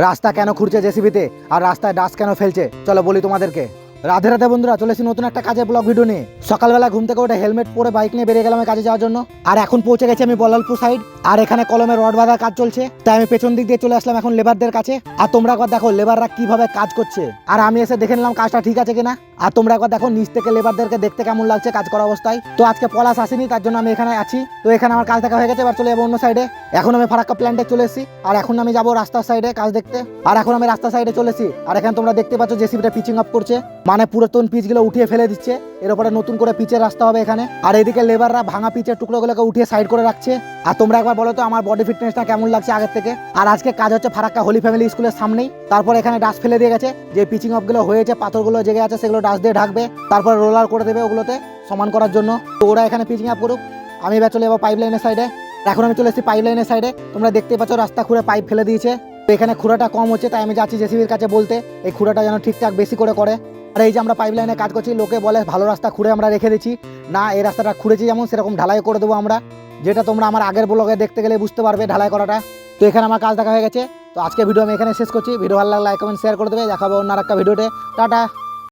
রাস্তা কেন খুঁড়ছে জেসিবিতে আর রাস্তায় ডাস্ট কেন ফেলছে চলো বলি তোমাদেরকে। রাধে রাধে বন্ধুরা, চলে এসেছি নতুন একটা কাজের ব্লগ ভিডিও নিয়ে। সকালবেলা ঘুম থেকে উঠে হেলমেট পরে বাইক নিয়ে বেরিয়ে গেলাম কাজে যাওয়ার জন্য। আর এখন পৌঁছে গেছি আমি বলালপুর সাইড। আর এখানে কলমে রড বাঁধার কাজ চলছে, তাই আমি পেছন দিক দিয়ে চলে আসলাম এখন লেবারদের কাছে। আর তোমরা একবার দেখো লেবাররা কিভাবে কাজ করছে, আর আমি এসে দেখে নিলাম কাজটা ঠিক আছে কিনা। আর তোমরা একবার দেখো নিচ থেকে লেবারদেরকে দেখতে কেমন লাগছে কাজ করা অবস্থায়। তো আজকে পলাশ আসেনি, তার জন্য আমি এখানে আছি। তো এখানে আমার কাজ দেখা হয়ে গেছে, এবার চলে যাবো অন্য সাইডে। এখন আমি ফারাক্কা প্ল্যান্টে চলে এসেছি, আর এখন আমি যাবো রাস্তার সাইডে কাজ দেখতে। আর এখন আমি রাস্তার সাইডে চলে এসেছি, আর এখানে তোমরা দেখতে পাচ্ছ জেসিবিটা পিচিং আপ করছে, মানে পুরাতন পিচগুলো উঠিয়ে ফেলে দিচ্ছে। এর উপরে নতুন করে পিচের রাস্তা হবে এখানে। আর এদিকে লেবাররা ভাঙা পিচের টুকরোগুলোকে উঠিয়ে সাইড করে রাখছে। আর তোমরা একবার বলো তো আমার বডি ফিটনেসটা কেমন লাগছে আগের থেকে। আর আজকে কাজ হচ্ছে ফারাক্কা হোলি ফ্যামিলি স্কুলের সামনেই। তারপর এখানে ডাস্ট ফেলে দিয়ে গেছে, যে পিচিং আপ গুলো হয়েছে পাথরগুলো জেগে আছে সেগুলো ডাস্ট দিয়ে ঢাকবে, তারপর রোলার করে দেবে ওগুলোতে সমান করার জন্য। তো ওরা এখানে পিচিং আপ করুক, আমি এবার চলে যাবো পাইপ লাইনের সাইডে। এখন আমি চলে এসেছি পাইপ লাইনের সাইডে। তোমরা দেখতে পাচ্ছ রাস্তা খুঁড়ে পাইপ ফেলে দিয়েছে। তো এখানে খুঁড়াটা কম হচ্ছে, তাই আমি যাচ্ছি জেসিবির কাছে বলতে এই খুঁড়াটা যেন ঠিকঠাক বেশি করে। আর এই যে আমরা পাইপ লাইনে কাজ করছি, লোকে বলে ভালো রাস্তা খুঁড়ে আমরা রেখে দিচ্ছি। না, এই রাস্তাটা খুঁড়েছি যেমন সেরকম ঢালাই করে দেবো আমরা, যেটা তোমরা আমার আগের ব্লগে দেখতে গেলে বুঝতে পারবে ঢালাই করাটা। তো এখানে আমার কাজ দেখা হয়ে গেছে। তো আজকে ভিডিও আমি এখানে শেষ করছি। ভিডিও ভালো লাগলে লাইক কমেন্ট শেয়ার করে দেবে। দেখাবো অন্য একটা ভিডিওতে। টাটা।